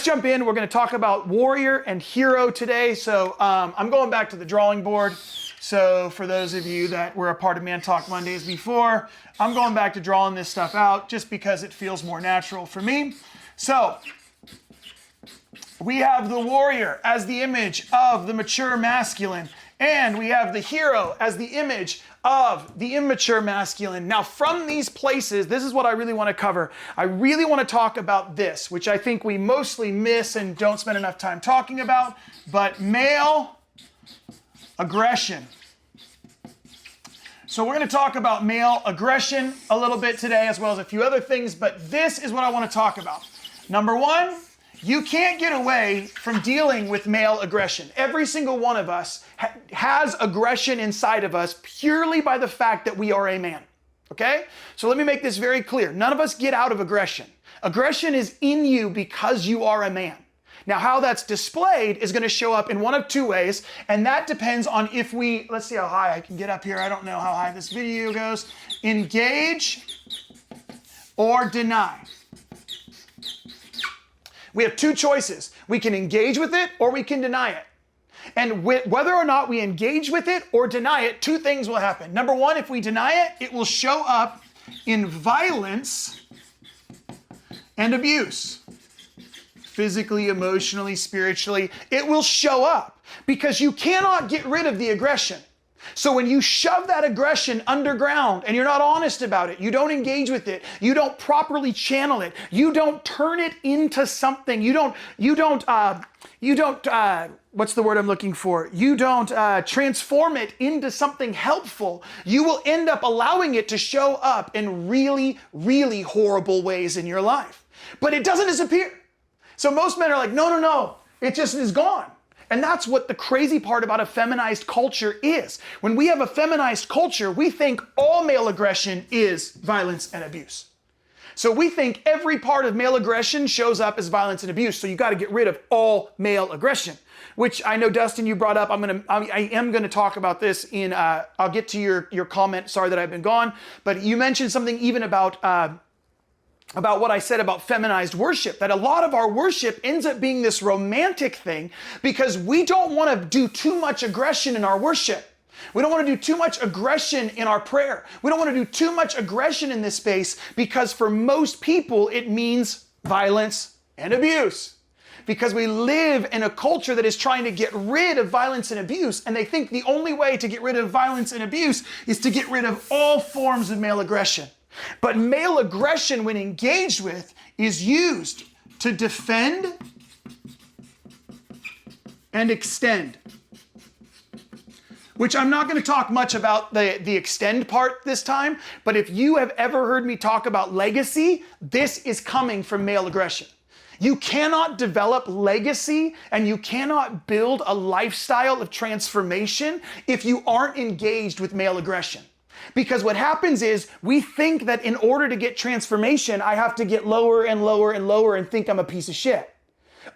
jump in. We're going to talk about warrior and hero today. So I'm going back to the drawing board. So for those of you that were a part of Man Talk Mondays before, I'm going back to drawing this stuff out just because it feels more natural for me. So we have the warrior as the image of the mature masculine, and we have the hero as the image of the immature masculine. Now, from these places, this is what I really want to cover. I really want to talk about this, which I think we mostly miss and don't spend enough time talking about, but male aggression. So we're going to talk about male aggression a little bit today, as well as a few other things, but this is what I want to talk about. Number one, you can't get away from dealing with male aggression. Every single one of us has aggression inside of us purely by the fact that we are a man, okay? So let me make this very clear. None of us get out of aggression. Aggression is in you because you are a man. Now, how that's displayed is going to show up in one of two ways, and that depends on if we, let's see how high I can get up here. I don't know how high this video goes. Engage or deny. We have two choices. We can engage with it or we can deny it. And whether or not we engage with it or deny it, two things will happen. Number one, if we deny it, it will show up in violence and abuse. Physically, emotionally, spiritually, it will show up because you cannot get rid of the aggression. So when you shove that aggression underground and you're not honest about it, you don't engage with it, you don't properly channel it, you don't turn it into something, you don't what's the word I'm looking for? You don't transform it into something helpful, you will end up allowing it to show up in really, really horrible ways in your life. But it doesn't disappear. So most men are like, no, it just is gone. And that's what the crazy part about a feminized culture is. When we have a feminized culture, we think all male aggression is violence and abuse. So we think every part of male aggression shows up as violence and abuse. So you got to get rid of all male aggression, which I know, Dustin, you brought up. I am going to talk about this in, I'll get to your comment. Sorry that I've been gone, but you mentioned something even about what I said about feminized worship, that a lot of our worship ends up being this romantic thing because we don't want to do too much aggression in our worship. We don't want to do too much aggression in our prayer. We don't want to do too much aggression in this space because for most people, it means violence and abuse. Because we live in a culture that is trying to get rid of violence and abuse, and they think the only way to get rid of violence and abuse is to get rid of all forms of male aggression. But male aggression, when engaged with, is used to defend and extend. Which I'm not going to talk much about the extend part this time, but if you have ever heard me talk about legacy, this is coming from male aggression. You cannot develop legacy and you cannot build a lifestyle of transformation if you aren't engaged with male aggression. Because what happens is we think that in order to get transformation, I have to get lower and lower and lower and think I'm a piece of shit.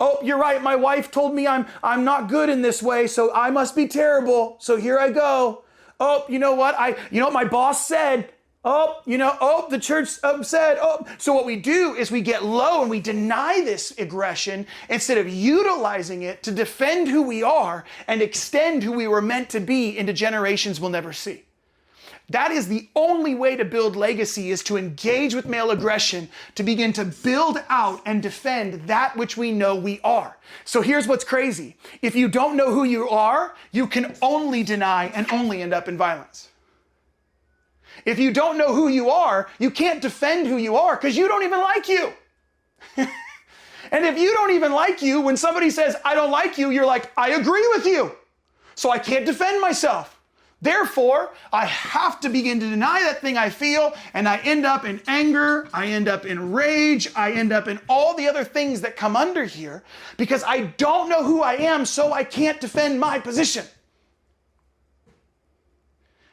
Oh, you're right. My wife told me I'm not good in this way, so I must be terrible. So here I go. Oh, you know what? My boss said, the church said, So what we do is we get low and we deny this aggression instead of utilizing it to defend who we are and extend who we were meant to be into generations we'll never see. That is the only way to build legacy, is to engage with male aggression, to begin to build out and defend that which we know we are. So here's what's crazy. If you don't know who you are, you can only deny and only end up in violence. If you don't know who you are, you can't defend who you are because you don't even like you. And if you don't even like you, when somebody says, I don't like you, you're like, I agree with you. So I can't defend myself. Therefore, I have to begin to deny that thing I feel, and I end up in anger, I end up in rage, I end up in all the other things that come under here because I don't know who I am, so I can't defend my position.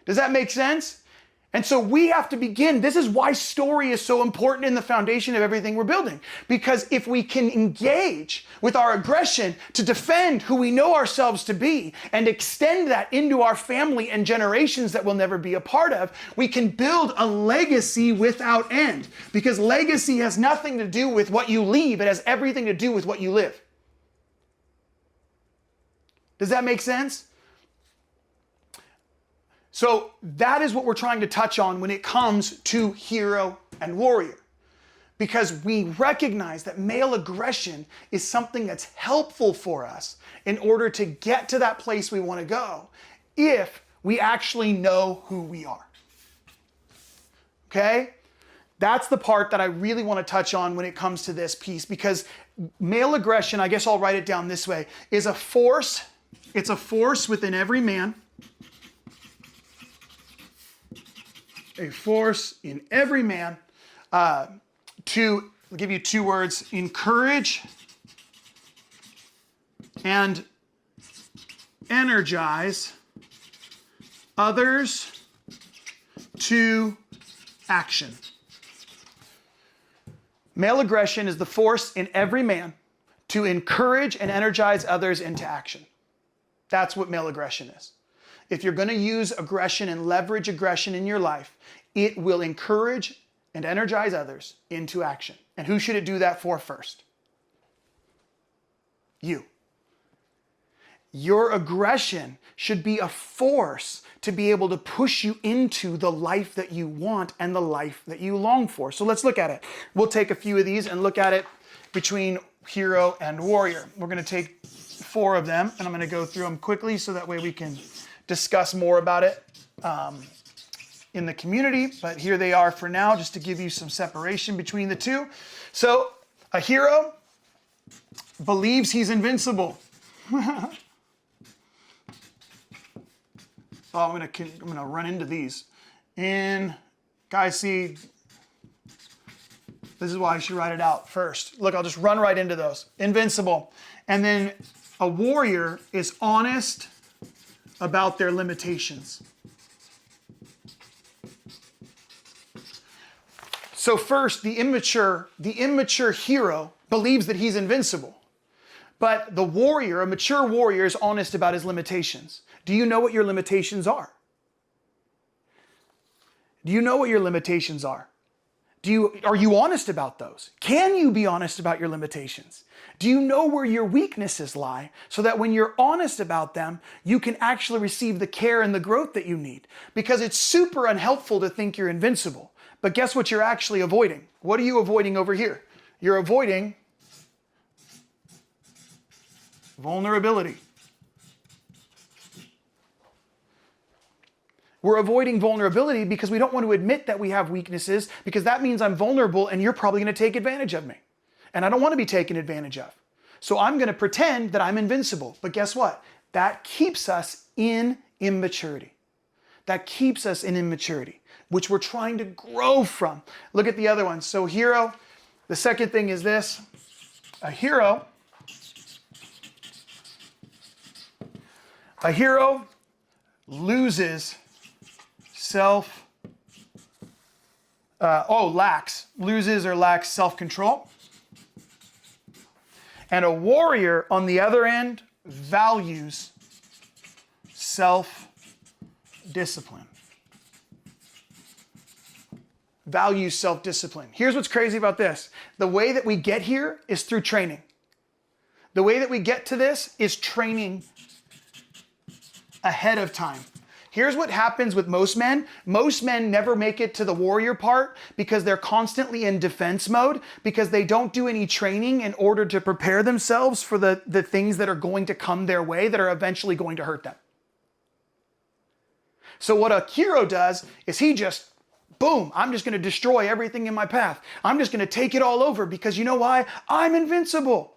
Does that make sense? And so we have to begin. This is why story is so important in the foundation of everything we're building. Because if we can engage with our aggression to defend who we know ourselves to be and extend that into our family and generations that we'll never be a part of, we can build a legacy without end. Because legacy has nothing to do with what you leave, it has everything to do with what you live. Does that make sense? So that is what we're trying to touch on when it comes to hero and warrior. Because we recognize that male aggression is something that's helpful for us in order to get to that place we want to go if we actually know who we are. Okay? That's the part that I really want to touch on when it comes to this piece, because male aggression, I guess I'll write it down this way, is a force. It's a force within every man. A force in every man to, I'll give you two words, encourage and energize others to action. Male aggression is the force in every man to encourage and energize others into action. That's what male aggression is. If you're going to use aggression and leverage aggression in your life, it will encourage and energize others into action. And who should it do that for first? You. Your aggression should be a force to be able to push you into the life that you want and the life that you long for. So let's look at it. We'll take a few of these and look at it between hero and warrior. We're going to take 4 of them, and I'm going to go through them quickly so that way we can discuss more about it in the community, but here they are for now, just to give you some separation between the two. So a hero believes he's invincible. Oh, I'm gonna run into these. Guys, see, this is why I should write it out first. Look, I'll just run right into those. Invincible. And then a warrior is honest about their limitations. So first, the immature hero believes that he's invincible. But the warrior, a mature warrior, is honest about his limitations. Do you know what your limitations are? Do you know what your limitations are? Are you honest about those? Can you be honest about your limitations? Do you know where your weaknesses lie so that when you're honest about them, you can actually receive the care and the growth that you need? Because it's super unhelpful to think you're invincible. But guess what you're actually avoiding? What are you avoiding over here? You're avoiding vulnerability. We're avoiding vulnerability because we don't want to admit that we have weaknesses, because that means I'm vulnerable and you're probably going to take advantage of me. And I don't want to be taken advantage of. So I'm going to pretend that I'm invincible. But guess what? That keeps us in immaturity. That keeps us in immaturity, which we're trying to grow from. Look at the other one. So hero, the second thing is this. A hero loses loses or lacks self-control. And a warrior, on the other end, values self-discipline. Values self-discipline. Here's what's crazy about this. The way that we get here is through training. The way that we get to this is training ahead of time. Here's what happens with most men. Most men never make it to the warrior part because they're constantly in defense mode, because they don't do any training in order to prepare themselves for the things that are going to come their way that are eventually going to hurt them. So what a hero does is he just, boom, I'm just going to destroy everything in my path. I'm just going to take it all over because you know why? I'm invincible.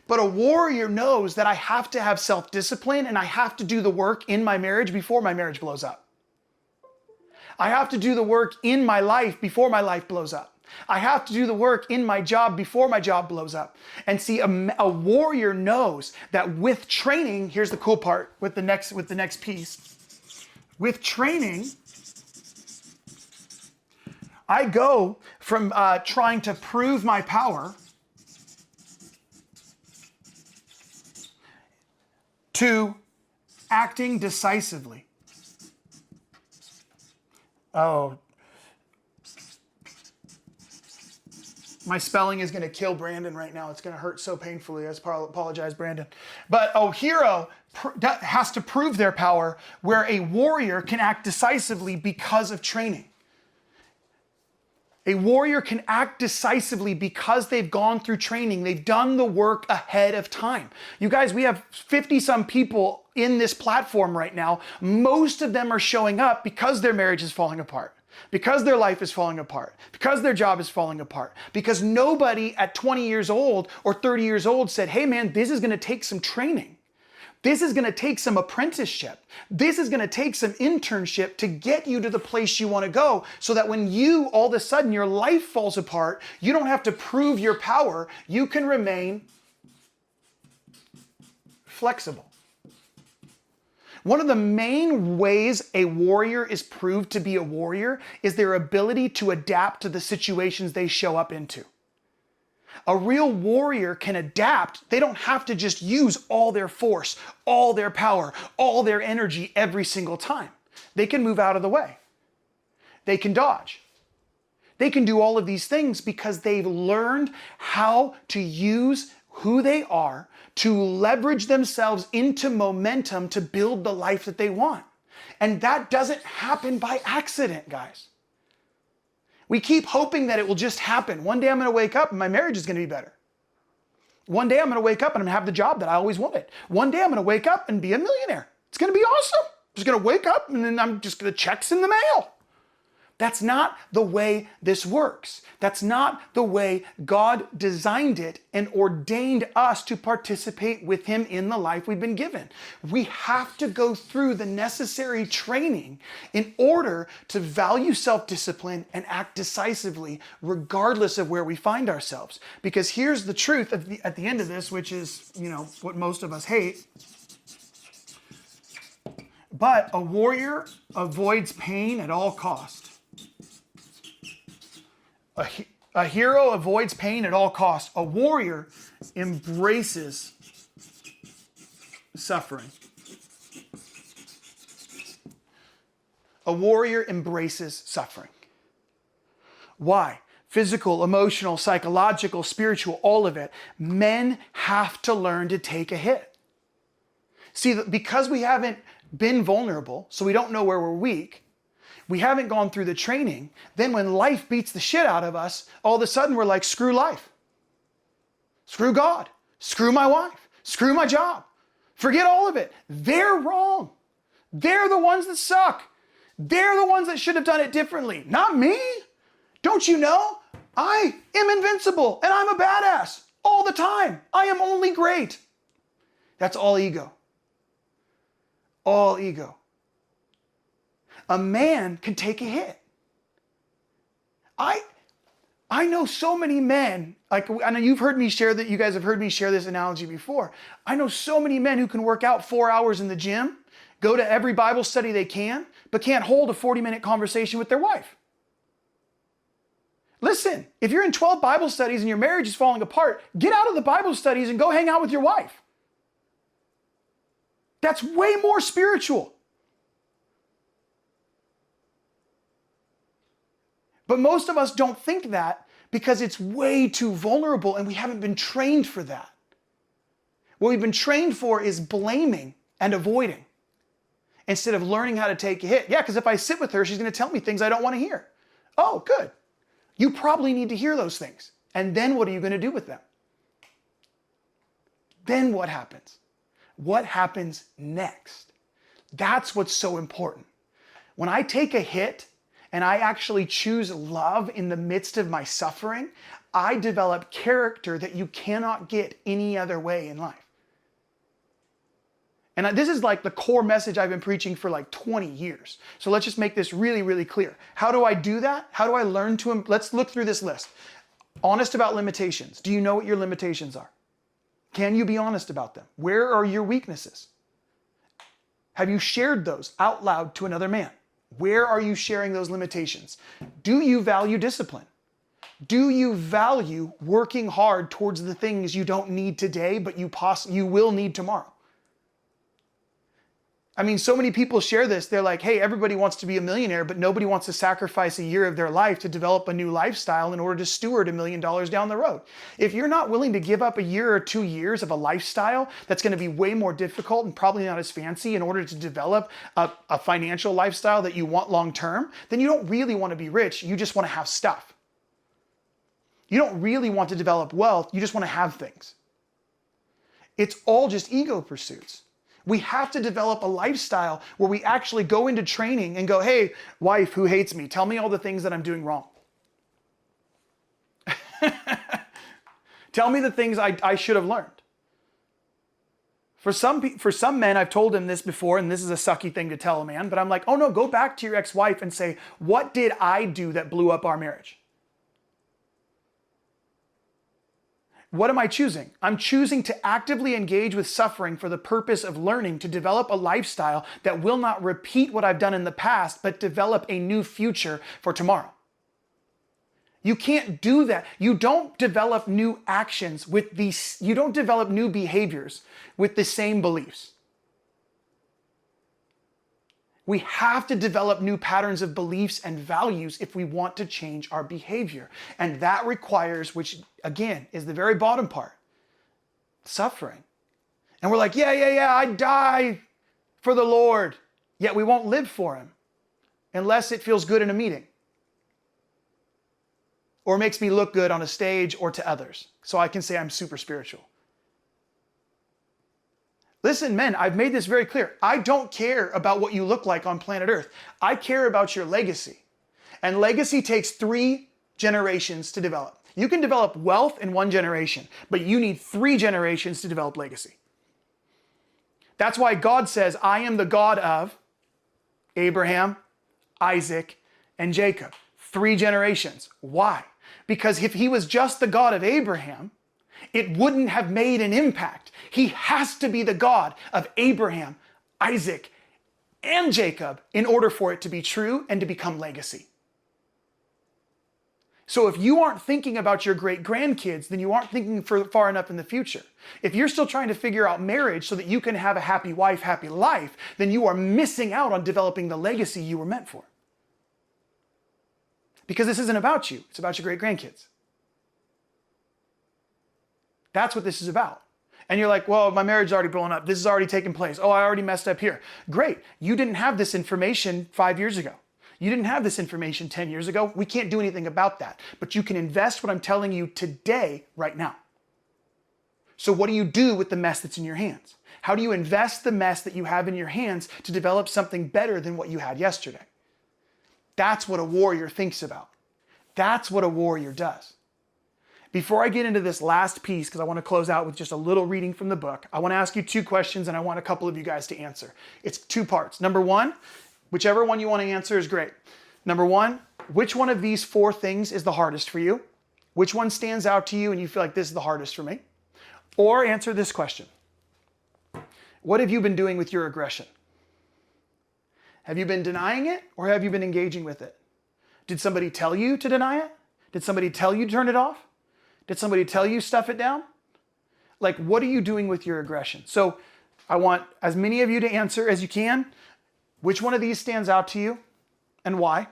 But a warrior knows that I have to have self-discipline and I have to do the work in my marriage before my marriage blows up. I have to do the work in my life before my life blows up. I have to do the work in my job before my job blows up. And see, a warrior knows that with training, here's the cool part with the next piece. With training, I go from trying to prove my power to acting decisively. Oh, my spelling is going to kill Brandon right now. It's going to hurt so painfully. I apologize, Brandon. But a hero has to prove their power, where a warrior can act decisively because of training. A warrior can act decisively because they've gone through training. They've done the work ahead of time. You guys, we have 50-some people in this platform right now. Most of them are showing up because their marriage is falling apart, because their life is falling apart, because their job is falling apart, because nobody at 20 years old or 30 years old said, hey man, this is going to take some training. This is going to take some apprenticeship. This is going to take some internship to get you to the place you want to go, so that when you, all of a sudden, your life falls apart, you don't have to prove your power. You can remain flexible. One of the main ways a warrior is proved to be a warrior is their ability to adapt to the situations they show up into. A real warrior can adapt. They don't have to just use all their force, all their power, all their energy every single time. They can move out of the way. They can dodge. They can do all of these things because they've learned how to use who they are to leverage themselves into momentum to build the life that they want. And that doesn't happen by accident, guys. We keep hoping that it will just happen. One day I'm going to wake up and my marriage is going to be better. One day I'm going to wake up and I'm going to have the job that I always wanted. One day I'm going to wake up and be a millionaire. It's going to be awesome. I'm just going to wake up and then I'm just going to checks in the mail. That's not the way this works. That's not the way God designed it and ordained us to participate with Him in the life we've been given. We have to go through the necessary training in order to value self-discipline and act decisively regardless of where we find ourselves. Because here's the truth at the end of this, which is, what most of us hate. But a warrior avoids pain at all costs. A hero avoids pain at all costs. A warrior embraces suffering. A warrior embraces suffering. Why? Physical, emotional, psychological, spiritual, all of it. Men have to learn to take a hit. See, because we haven't been vulnerable, so we don't know where we're weak, we haven't gone through the training, then when life beats the shit out of us, all of a sudden we're like, screw life. Screw God. Screw my wife. Screw my job. Forget all of it. They're wrong. They're the ones that suck. They're the ones that should have done it differently. Not me. Don't you know? I am invincible and I'm a badass all the time. I am only great. That's all ego. All ego. A man can take a hit. I know so many men, like I know you've heard me share that, you guys have heard me share this analogy before. I know so many men who can work out 4 hours in the gym, go to every Bible study they can, but can't hold a 40-minute conversation with their wife. Listen, if you're in 12 Bible studies and your marriage is falling apart, get out of the Bible studies and go hang out with your wife. That's way more spiritual. But most of us don't think that because it's way too vulnerable and we haven't been trained for that. What we've been trained for is blaming and avoiding instead of learning how to take a hit. Yeah, because if I sit with her, she's going to tell me things I don't want to hear. Oh, good. You probably need to hear those things. And then what are you going to do with them? Then what happens? What happens next? That's what's so important. When I take a hit, and I actually choose love in the midst of my suffering, I develop character that you cannot get any other way in life. And this is like the core message I've been preaching for like 20 years. So let's just make this really, really clear. How do I do that? How do I learn to, let's look through this list. Honest about limitations. Do you know what your limitations are? Can you be honest about them? Where are your weaknesses? Have you shared those out loud to another man? Where are you sharing those limitations? Do you value discipline? Do you value working hard towards the things you don't need today, but you will need tomorrow? I mean, so many people share this. They're like, hey, everybody wants to be a millionaire, but nobody wants to sacrifice a year of their life to develop a new lifestyle in order to steward $1 million down the road. If you're not willing to give up a year or 2 years of a lifestyle that's going to be way more difficult and probably not as fancy in order to develop a financial lifestyle that you want long term, then you don't really want to be rich. You just want to have stuff. You don't really want to develop wealth. You just want to have things. It's all just ego pursuits. We have to develop a lifestyle where we actually go into training and go, hey, wife who hates me, tell me all the things that I'm doing wrong. Tell me the things I should have learned. For some men, I've told him this before, and this is a sucky thing to tell a man, but I'm like, oh no, go back to your ex-wife and say, what did I do that blew up our marriage? What am I choosing? I'm choosing to actively engage with suffering for the purpose of learning to develop a lifestyle that will not repeat what I've done in the past, but develop a new future for tomorrow. You can't do that. You don't develop new actions with these, you don't develop new behaviors with the same beliefs. We have to develop new patterns of beliefs and values if we want to change our behavior. And that requires, which again is the very bottom part, suffering. And we're like, yeah, I'd die for the Lord. Yet we won't live for him unless it feels good in a meeting or makes me look good on a stage or to others. So I can say I'm super spiritual. Listen, men, I've made this very clear. I don't care about what you look like on planet Earth. I care about your legacy. And legacy takes 3 generations to develop. You can develop wealth in 1 generation, but you need 3 generations to develop legacy. That's why God says, I am the God of Abraham, Isaac, and Jacob. 3 generations. Why? Because if he was just the God of Abraham, it wouldn't have made an impact. He has to be the God of Abraham, Isaac, and Jacob in order for it to be true and to become legacy. So if you aren't thinking about your great-grandkids, then you aren't thinking far enough in the future. If you're still trying to figure out marriage so that you can have a happy wife, happy life, then you are missing out on developing the legacy you were meant for. Because this isn't about you, it's about your great-grandkids. That's what this is about. And you're like, well, my marriage is already blown up. This has already taken place. Oh, I already messed up here. Great. You didn't have this information 5 years ago. You didn't have this information 10 years ago. We can't do anything about that. But you can invest what I'm telling you today, right now. So what do you do with the mess that's in your hands? How do you invest the mess that you have in your hands to develop something better than what you had yesterday? That's what a warrior thinks about. That's what a warrior does. Before I get into this last piece, because I want to close out with just a little reading from the book, I want to ask you 2 questions and I want a couple of you guys to answer. It's 2 parts. Number 1, whichever one you want to answer is great. Number 1, which one of these 4 things is the hardest for you? Which one stands out to you and you feel like this is the hardest for me? Or answer this question. What have you been doing with your aggression? Have you been denying it or have you been engaging with it? Did somebody tell you to deny it? Did somebody tell you to turn it off? Did somebody tell you stuff it down? Like, what are you doing with your aggression? So I want as many of you to answer as you can. Which one of these stands out to you and why?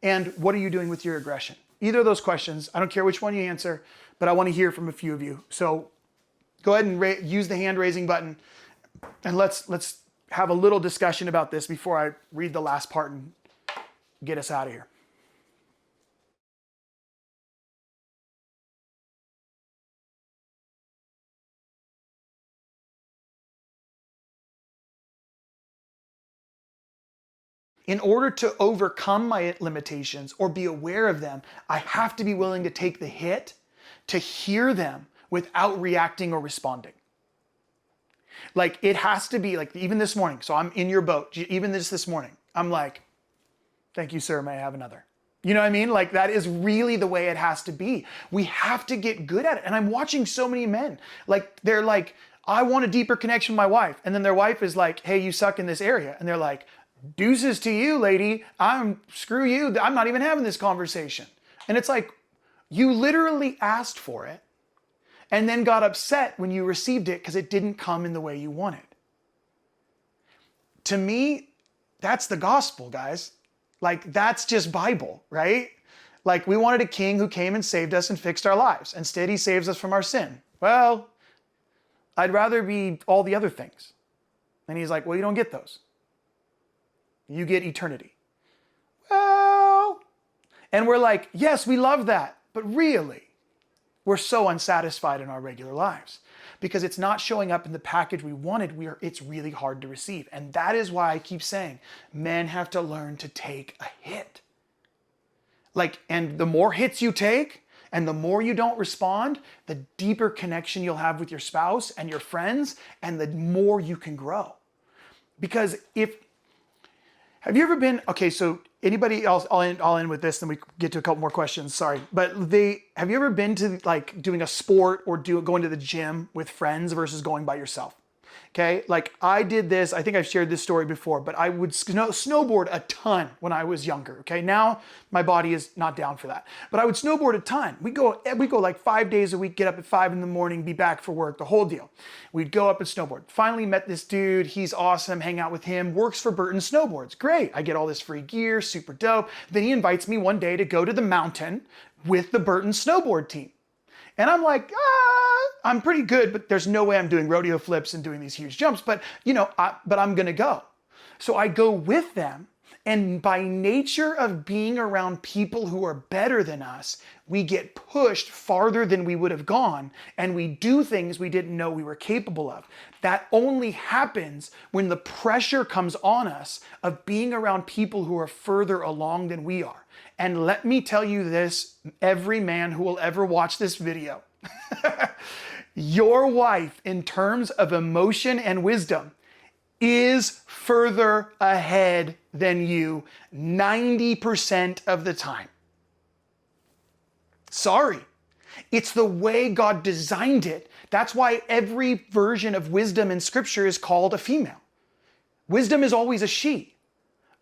And what are you doing with your aggression? Either of those questions, I don't care which one you answer, but I want to hear from a few of you. So go ahead and use the hand raising button and let's have a little discussion about this before I read the last part and get us out of here. In order to overcome my limitations or be aware of them, I have to be willing to take the hit to hear them without reacting or responding. Like, it has to be like, even this morning, so I'm in your boat, even this morning, I'm like, thank you, sir, may I have another? You know what I mean? Like, that is really the way it has to be. We have to get good at it. And I'm watching so many men, like, they're like, I want a deeper connection with my wife. And then their wife is like, hey, you suck in this area. And they're like, Deuces to you, lady. Screw you. I'm not even having this conversation. And it's like, you literally asked for it and then got upset when you received it because it didn't come in the way you wanted. To me, that's the gospel, guys. Like, that's just Bible, right? Like, we wanted a king who came and saved us and fixed our lives. Instead, he saves us from our sin. Well, I'd rather be all the other things. And he's like, well, you don't get those. You get eternity. Well, and we're like, yes, we love that. But really, we're so unsatisfied in our regular lives because it's not showing up in the package we wanted. It's really hard to receive. And that is why I keep saying men have to learn to take a hit. Like, and the more hits you take and the more you don't respond, the deeper connection you'll have with your spouse and your friends, and the more you can grow. Because have you ever been, okay, so anybody else, I'll end with this, then we get to a couple more questions, sorry. But have you ever been to like doing a sport or going to the gym with friends versus going by yourself? Okay, like I did this, I think I've shared this story before, but I would snowboard a ton when I was younger, okay? Now my body is not down for that, but I would snowboard a ton. We'd go like 5 days a week, get up at 5 in the morning, be back for work, the whole deal. We'd go up and snowboard. Finally met this dude, he's awesome, hang out with him, works for Burton Snowboards. Great, I get all this free gear, super dope. Then he invites me one day to go to the mountain with the Burton Snowboard team. And I'm like, I'm pretty good, but there's no way I'm doing rodeo flips and doing these huge jumps, but but I'm gonna go. So I go with them, and by nature of being around people who are better than us, we get pushed farther than we would have gone, and we do things we didn't know we were capable of. That only happens when the pressure comes on us of being around people who are further along than we are. And let me tell you this, every man who will ever watch this video, your wife, in terms of emotion and wisdom, is further ahead than you 90% of the time. Sorry. It's the way God designed it. That's why every version of wisdom in Scripture is called a female. Wisdom is always a she.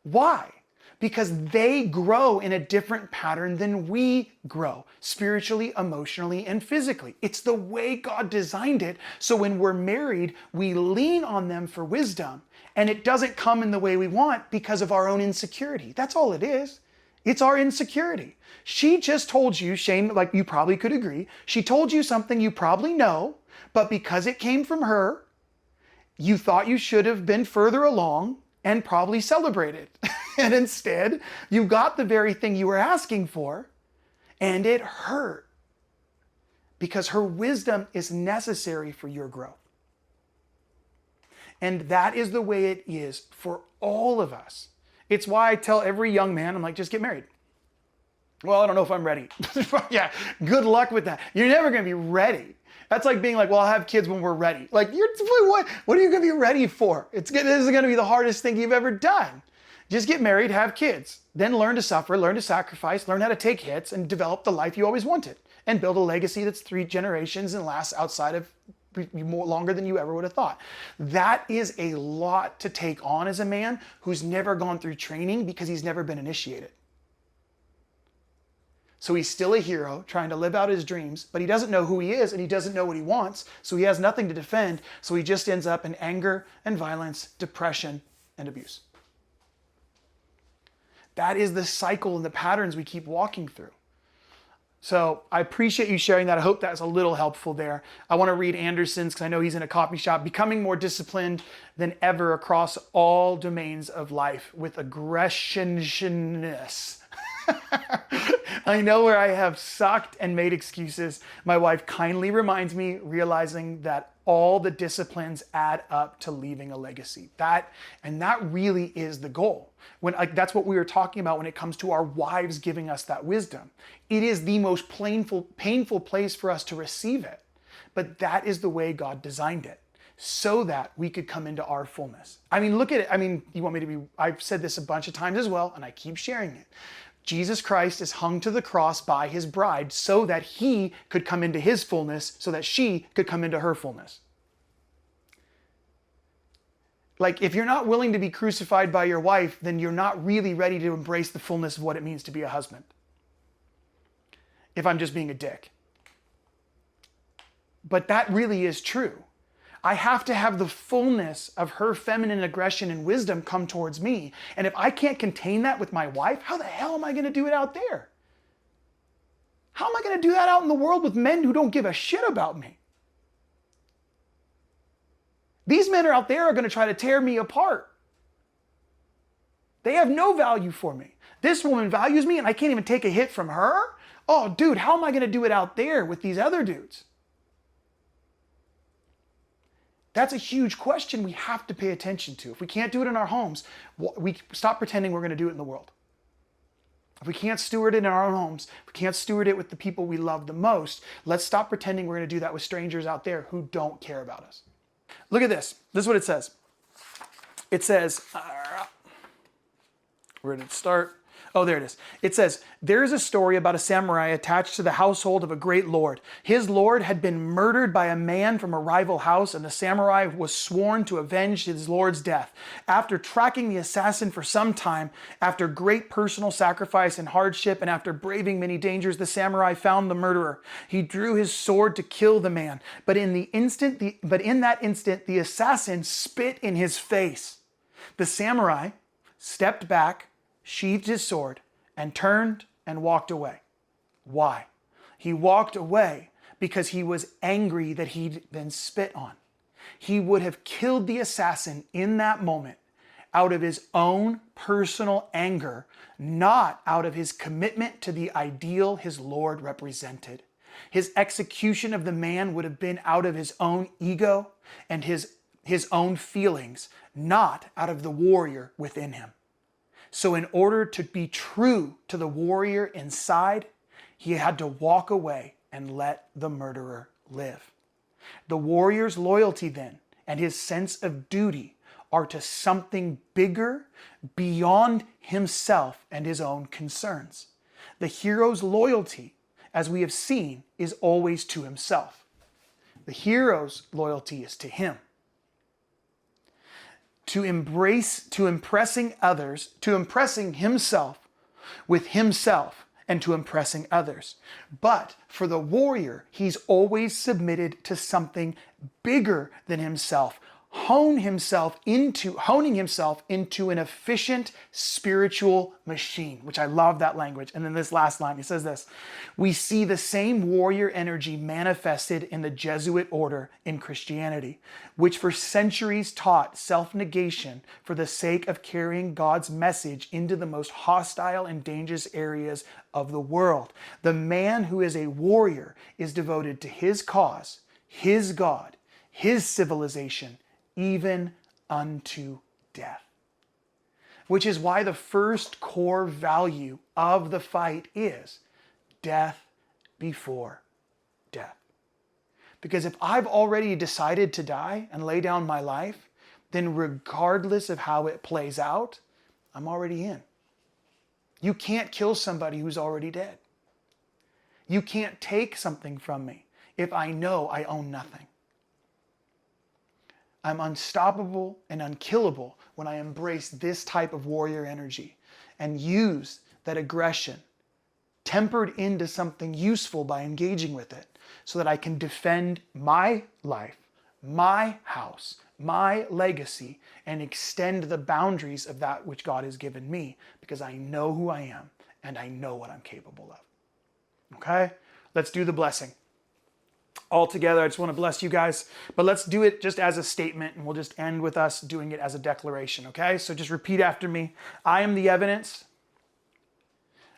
Why? Because they grow in a different pattern than we grow, spiritually, emotionally, and physically. It's the way God designed it. So when we're married, we lean on them for wisdom, and it doesn't come in the way we want because of our own insecurity. That's all it is. It's our insecurity. She just told you, Shane, like you probably could agree, she told you something you probably know, but because it came from her, you thought you should have been further along and probably celebrated. And instead, you got the very thing you were asking for, and it hurt. Because her wisdom is necessary for your growth. And that is the way it is for all of us. It's why I tell every young man, I'm like, just get married. Well, I don't know if I'm ready. Yeah, good luck with that. You're never going to be ready. That's like being like, well, I'll have kids when we're ready. Like, what are you going to be ready for? This is going to be the hardest thing you've ever done. Just get married, have kids, then learn to suffer, learn to sacrifice, learn how to take hits, and develop the life you always wanted, and build a legacy that's 3 generations and lasts outside of longer than you ever would have thought. That is a lot to take on as a man who's never gone through training because he's never been initiated. So he's still a hero trying to live out his dreams, but he doesn't know who he is and he doesn't know what he wants, so he has nothing to defend, so he just ends up in anger and violence, depression, and abuse. That is the cycle and the patterns we keep walking through. So I appreciate you sharing that. I hope that's a little helpful there. I want to read Anderson's because I know he's in a coffee shop. Becoming more disciplined than ever across all domains of life with aggressionness. I know where I have sucked and made excuses. My wife kindly reminds me, realizing that all the disciplines add up to leaving a legacy. That really is the goal. That's what we were talking about when it comes to our wives giving us that wisdom. It is the most painful place for us to receive it. But that is the way God designed it, so that we could come into our fullness. I mean, look at it. I mean, you want me to be, I've said this a bunch of times as well, and I keep sharing it. Jesus Christ is hung to the cross by his bride so that he could come into his fullness, so that she could come into her fullness. Like, if you're not willing to be crucified by your wife, then you're not really ready to embrace the fullness of what it means to be a husband. If I'm just being a dick. But that really is true. I have to have the fullness of her feminine aggression and wisdom come towards me. And if I can't contain that with my wife, how the hell am I going to do it out there? How am I going to do that out in the world with men who don't give a shit about me? These men are out there are going to try to tear me apart. They have no value for me. This woman values me and I can't even take a hit from her? Oh, dude, how am I going to do it out there with these other dudes? That's a huge question we have to pay attention to. If we can't do it in our homes, we stop pretending we're going to do it in the world. If we can't steward it in our own homes, if we can't steward it with the people we love the most, let's stop pretending we're going to do that with strangers out there who don't care about us. Look at this. This is what it says. It says, where did it start? Oh, there it is. It says, there is a story about a samurai attached to the household of a great lord. His lord had been murdered by a man from a rival house, and the samurai was sworn to avenge his lord's death. After tracking the assassin for some time, after great personal sacrifice and hardship, and after braving many dangers, the samurai found the murderer. He drew his sword to kill the man, but in that instant, the assassin spit in his face. The samurai stepped back, sheathed his sword, and turned and walked away. Why? He walked away because he was angry that he'd been spit on. He would have killed the assassin in that moment out of his own personal anger, not out of his commitment to the ideal his Lord represented. His execution of the man would have been out of his own ego and his own feelings, not out of the warrior within him. So in order to be true to the warrior inside, he had to walk away and let the murderer live. The warrior's loyalty then and his sense of duty are to something bigger beyond himself and his own concerns. The hero's loyalty, as we have seen, is always to himself. The hero's loyalty is to him. To impressing others, to impressing himself with himself, and to impressing others. But for the warrior, he's always submitted to something bigger than himself, honing himself into an efficient spiritual machine, which I love that language. And then this last line, he says this: we see the same warrior energy manifested in the Jesuit order in Christianity, which for centuries taught self-negation for the sake of carrying God's message into the most hostile and dangerous areas of the world. The man who is a warrior is devoted to his cause, his God, his civilization, even unto death. Which is why the first core value of the fight is death before death. Because if I've already decided to die and lay down my life, then regardless of how it plays out, I'm already in. You can't kill somebody who's already dead. You can't take something from me if I know I own nothing. I'm unstoppable and unkillable when I embrace this type of warrior energy and use that aggression tempered into something useful by engaging with it so that I can defend my life, my house, my legacy, and extend the boundaries of that which God has given me because I know who I am and I know what I'm capable of. Okay? Let's do the blessing. All together, I just want to bless you guys, but let's do it just as a statement and we'll just end with us doing it as a declaration, okay? So just repeat after me. I am the evidence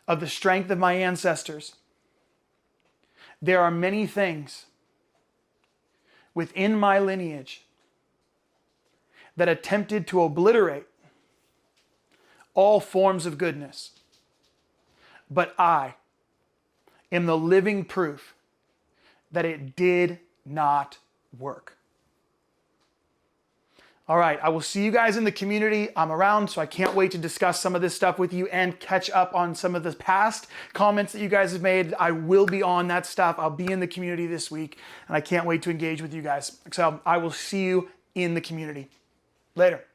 of the strength of my ancestors. There are many things within my lineage that attempted to obliterate all forms of goodness, but I am the living proof that it did not work. All right, I will see you guys in the community. I'm around, so I can't wait to discuss some of this stuff with you and catch up on some of the past comments that you guys have made. I will be on that stuff. I'll be in the community this week, and I can't wait to engage with you guys. So I will see you in the community. Later.